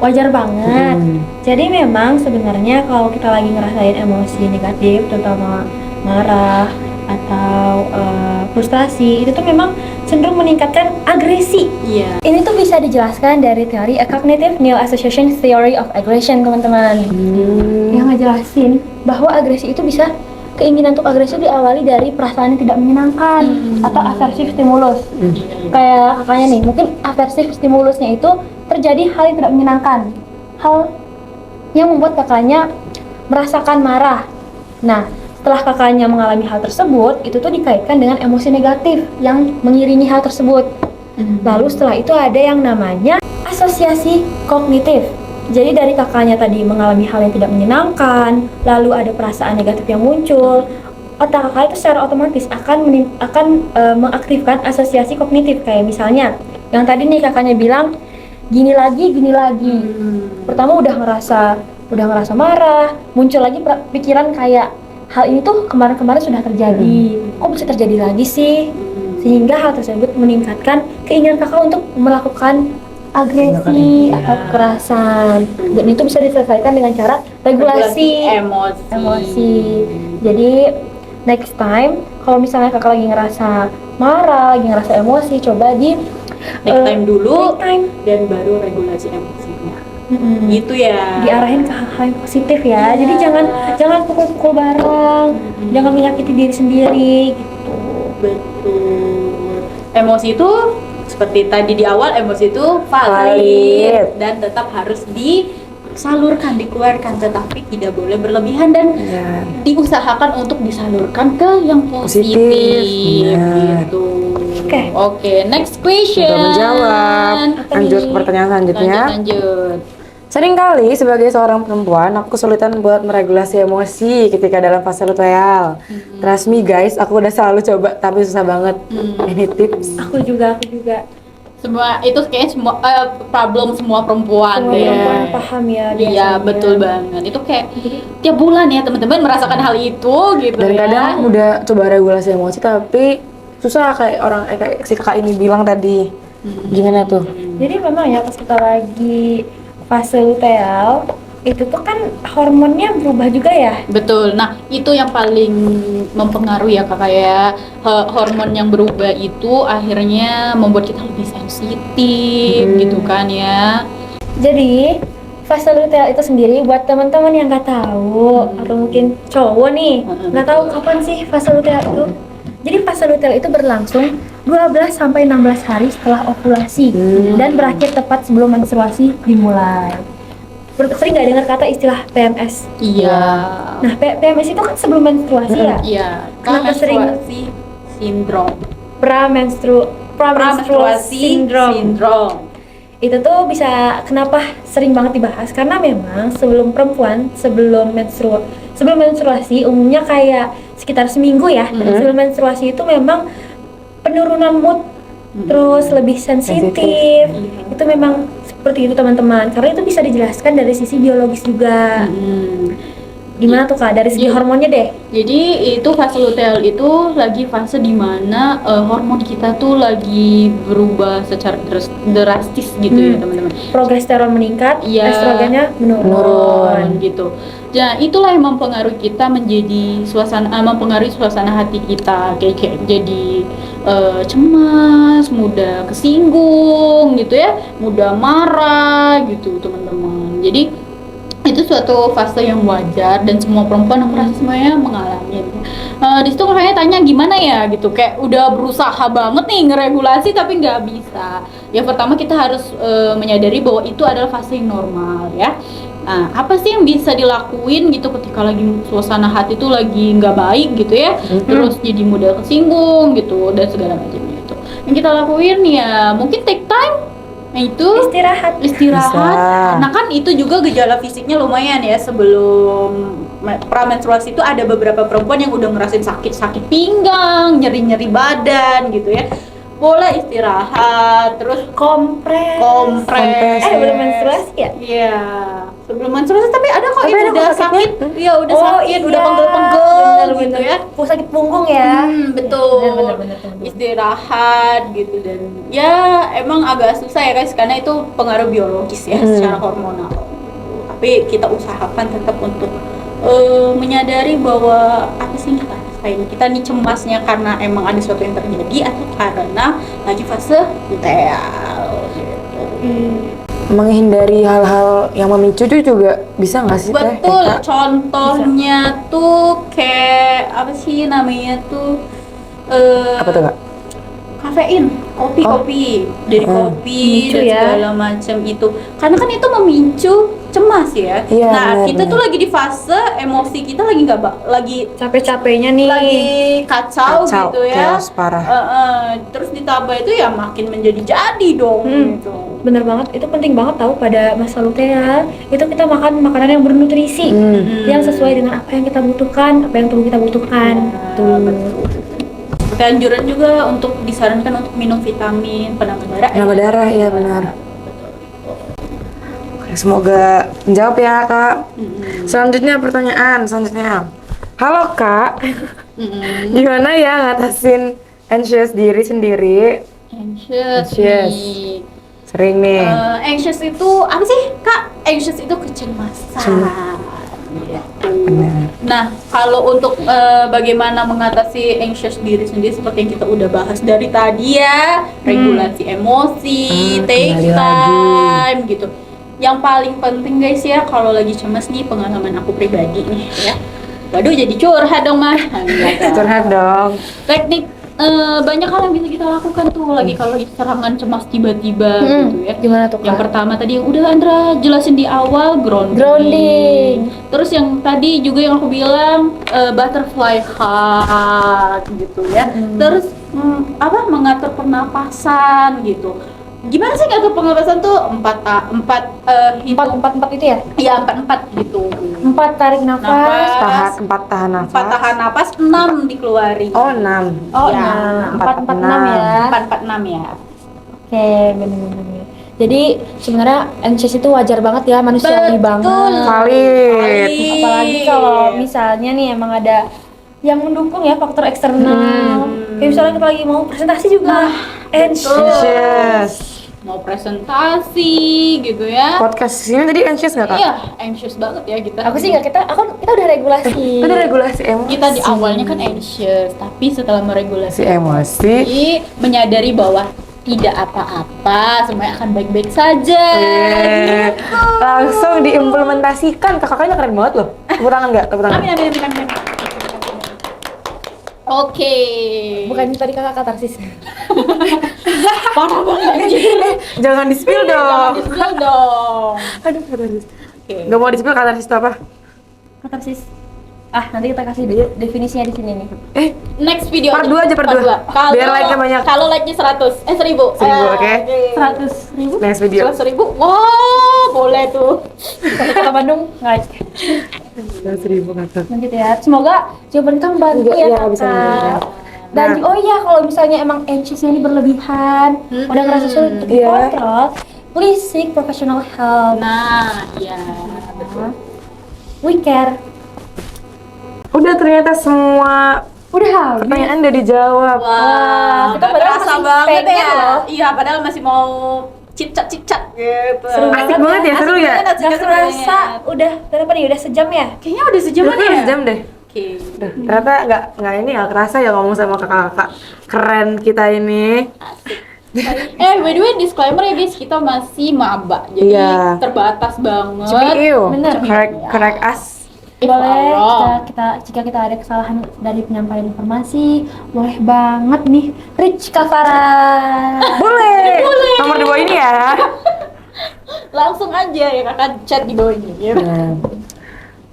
wajar banget. Jadi memang sebenarnya kalau kita lagi ngerasain emosi negatif, terutama marah atau frustrasi, itu tuh memang cenderung meningkatkan agresi. Iya. Ini tuh bisa dijelaskan dari teori A Cognitive Neo-Association Theory of Aggression, teman-teman. Yang ngejelasin bahwa agresi itu bisa, keinginan untuk agresi diawali dari perasaan yang tidak menyenangkan atau aversive stimulus. Kayak kakaknya nih, mungkin aversive stimulusnya itu terjadi hal yang tidak menyenangkan, hal yang membuat kakaknya merasakan marah. Nah, setelah kakaknya mengalami hal tersebut, itu tuh dikaitkan dengan emosi negatif yang mengiringi hal tersebut. Lalu setelah itu ada yang namanya asosiasi kognitif. Jadi dari kakaknya tadi mengalami hal yang tidak menyenangkan, lalu ada perasaan negatif yang muncul, otak kakak itu secara otomatis akan mengaktifkan asosiasi kognitif, kayak misalnya yang tadi nih kakaknya bilang gini lagi. Pertama udah ngerasa marah, muncul lagi pikiran kayak hal ini tuh kemarin-kemarin sudah terjadi, kok bisa terjadi lagi sih? Sehingga hal tersebut meningkatkan keinginan kakak untuk melakukan agresi atau kekerasan, dan itu bisa diselesaikan dengan cara regulasi emosi. Jadi next time kalau misalnya kakak lagi ngerasa marah, lagi ngerasa emosi, coba take time dulu, take time. dan baru regulasi emosinya. Gitu ya. Diarahin ke hal-hal yang positif ya. Jadi jangan pukul-pukul bareng, jangan menyakiti diri sendiri gitu. Betul. Emosi itu seperti tadi di awal, emosi itu valid dan tetap harus disalurkan, dikeluarkan, tetapi tidak boleh berlebihan dan diusahakan untuk disalurkan ke yang positif. Gitu. Oke, next question. Sudah menjawab. Lanjut ke pertanyaan selanjutnya. Lanjut. Sering kali sebagai seorang perempuan, aku kesulitan buat meregulasi emosi ketika dalam fase luteal. Trust me guys, aku udah selalu coba tapi susah banget. Ini tips? Aku juga. Semua itu kayaknya semua problem semua perempuan Semua perempuan paham ya. Iya, betul banget. Itu kayak tiap bulan ya teman-teman merasakan hal itu gitu. Dan kadang udah coba regulasi emosi tapi susah, kayak si kakak ini bilang tadi. Gimana tuh? Jadi memang ya pas kita lagi fase luteal itu tuh kan hormonnya berubah juga ya. Betul. Nah, itu yang paling mempengaruhi ya kakak ya. Hormon yang berubah itu akhirnya membuat kita lebih sensitif gitu kan ya. Jadi fase luteal itu sendiri buat teman-teman yang nggak tahu atau mungkin cowok nih nggak tahu kapan sih fase luteal itu. Jadi fase luteal itu berlangsung 12 sampai 16 hari setelah ovulasi dan berakhir tepat sebelum menstruasi dimulai. Sering nggak dengar kata istilah PMS? Iya. Nah, PMS itu kan sebelum menstruasi ya? Iya. Kenapa sering sindrom? Pramenstruasi syndrome. Itu tuh bisa kenapa sering banget dibahas karena memang sebelum menstruasi umumnya kayak sekitar seminggu ya. Sebelum menstruasi itu memang penurunan mood, terus lebih sensitif. Itu memang seperti itu teman-teman, karena itu bisa dijelaskan dari sisi biologis juga. Gimana tuh Kak, dari segi hormonnya deh? Jadi itu fase luteal itu lagi fase dimana hormon kita tuh lagi berubah secara drastis gitu ya teman-teman. Progesteron meningkat, estrogennya menurun gitu. Nah, itulah yang mempengaruhi kita mempengaruhi suasana hati kita, kayak jadi cemas, mudah kesinggung gitu ya, mudah marah gitu teman-teman. Jadi itu suatu fase yang wajar dan semua perempuan aku rasa semuanya mengalami. Di situ kakaknya tanya gimana ya gitu, kayak udah berusaha banget nih ngeregulasi tapi nggak bisa. Yang pertama kita harus menyadari bahwa itu adalah fase yang normal ya. Nah, apa sih yang bisa dilakuin gitu ketika lagi suasana hati tuh lagi nggak baik gitu ya, terus jadi mudah kesinggung gitu dan segala macamnya itu. Yang kita lakuin ya mungkin take time, itu istirahat. Nah kan itu juga gejala fisiknya lumayan ya, sebelum pramenstruasi itu ada beberapa perempuan yang udah ngerasain sakit pinggang, nyeri badan gitu ya. Boleh istirahat, terus kompres. Belum menstruasi ya? Iya, sebelum menstruasi, tapi ada kok yang udah sakit. Iya, udah sakit, udah iya. pegel-pegel gitu ya. Sakit punggung ya. Betul. Bener. Istirahat gitu, dan ya emang agak susah ya guys karena itu pengaruh biologis ya secara hormonal. Tapi kita usahakan tetap untuk menyadari bahwa apa sih kita nih cemasnya karena emang ada sesuatu yang terjadi atau karena lagi fase luteal gitu. Menghindari hal-hal yang memicu itu juga bisa nggak sih Teh? Betul, contohnya tuh kayak apa sih namanya tuh apa tuh Kak? kafein, kopi dari kopi memicu dan ya. segala macam itu, karena kan itu memicu cemas ya. Iya, Nah kita benar. tuh lagi di fase emosi kita lagi lagi Capek-capeknya nih. lagi kacau gitu ya, chaos parah. terus ditambah itu ya makin menjadi dong gitu. bener banget, itu penting banget tahu pada masa lalu teh ya. Itu kita makan makanan yang bernutrisi, yang sesuai dengan apa yang kita butuhkan, apa yang tubuh kita butuhkan. Tuh. Seperti anjuran juga untuk disarankan untuk minum vitamin penambah darah. Penambah darah, iya benar. Oke, semoga menjawab ya Kak. Selanjutnya pertanyaan selanjutnya. Halo Kak, gimana ya ngatasin anxious diri sendiri? Anxious. Anxious. nih. Sering nih. Anxious itu apa sih Kak? Anxious itu kecemasan. Gitu. Benar. Nah, kalau untuk bagaimana mengatasi anxious diri sendiri seperti yang kita udah bahas dari tadi ya, regulasi emosi, take kembali time gitu. Yang paling penting guys ya, kalau lagi cemas nih, pengalaman aku pribadi nih ya. Waduh, jadi curhat dong Mas. Curhat dong. Teknik banyak hal yang bisa kita lakukan tuh lagi kalau lagi serangan cemas tiba-tiba gitu ya. Gimana tuh, Kak? Yang pertama tadi yang udah Andra jelasin di awal, grounding. Terus yang tadi juga yang aku bilang butterfly heart gitu ya. Terus mengatur pernapasan gitu. Gimana sih ngatur pernapasan tuh? Empat Empat itu ya? Iya, empat gitu. 4 tarik nafas. Empat tahan nafas. 4 tahan napas, 6 dikeluarin. Oh 6. Oh, Ya, 4-4-6 ya. 4-4-6 ya. Oke, bener-bener. Jadi sebenarnya anxious itu wajar banget ya, manusiawi banget. Valid. Apalagi kalau misalnya nih emang ada yang mendukung ya, faktor eksternal. Kayak misalnya kita lagi mau presentasi juga anxious. Anxious. Mau presentasi gitu ya. Podcast ini tadi anxious nggak Kak? Iya, anxious banget ya kita. Aku sih nggak, kita udah regulasi. Itu regulasi emosi. Kita di awalnya kan anxious, tapi setelah meregulasi Si emosi. menyadari bahwa tidak apa-apa, semuanya akan baik-baik saja. Langsung diimplementasikan. Kakaknya keren banget loh. Tepuk tangan nggak? Tepuk tangan. Amin, amin, amin, amin. Oke. Bukan tadi kakak katarsis. Parah banget anjir. Jangan di-spill Jangan dong. di-spill dong. Aduh, katarsis. Oke. Nggak mau di-spill katarsis itu apa? Katarsis. Nanti kita kasih definisinya di sini nih. Next video Part aja. 2 aja, part 2. Kalau Biar like-nya banyak. Kalau like-nya 100, 1000. 1000, oke. 100.000. Next video. 100.000. Wah, boleh tuh. Kota Bandung nggak? 100.000 kata. Gitu ya. Semoga jawaban kamu bantu Iya, ya, iya, bisa Kakak. membantu. Dan Nah. oh iya, kalau misalnya emang anxiousnya ini berlebihan, udah ngerasa sulit untuk Iya. dikontrol, please seek professional help. Nah, iya, betul. We care. Udah ternyata semua Udah habis. pertanyaan udah dijawab. Wah, kita nggak padahal kerasa masih banget pengen ya. loh. Iya, padahal masih mau cicat gitu. Seru Asik banget ya, seru ya? Asik Gak banget. kerasa, udah berapa nih? Udah sejam ya? Kayaknya udah sejam Udah ya. kayak sejam deh. Oke. Udah, ternyata nggak ini nggak kerasa ya ngomong sama kakak-kakak keren kita ini. By the way, disclaimer ya guys, kita masih maba, jadi Iya. terbatas banget. CPU, Bener. correct us. Boleh, Tolong. jika kita ada kesalahan dari penyampaian informasi, boleh banget nih reach Kak Farah. Boleh. Nomor 2 ini ya. Langsung aja ya kakak chat di bawah ini ya. Nah,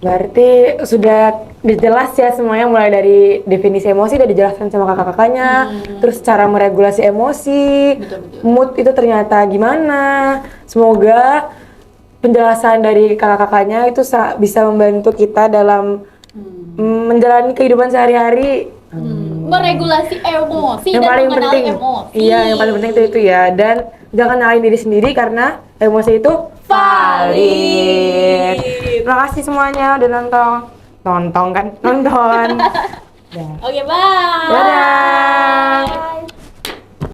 berarti sudah jelas ya semuanya, mulai dari definisi emosi udah dijelaskan sama kakak-kakaknya, terus cara meregulasi emosi, Betul, betul. mood itu ternyata gimana. Semoga penjelasan dari kakak-kakaknya itu bisa membantu kita dalam menjalani kehidupan sehari-hari. Meregulasi emosi Yang dan paling mengenali penting, emosi. iya yang paling penting itu ya, dan jangan nyalain diri sendiri karena emosi itu valid. Terima kasih semuanya udah nonton. Oke, bye. Dadah.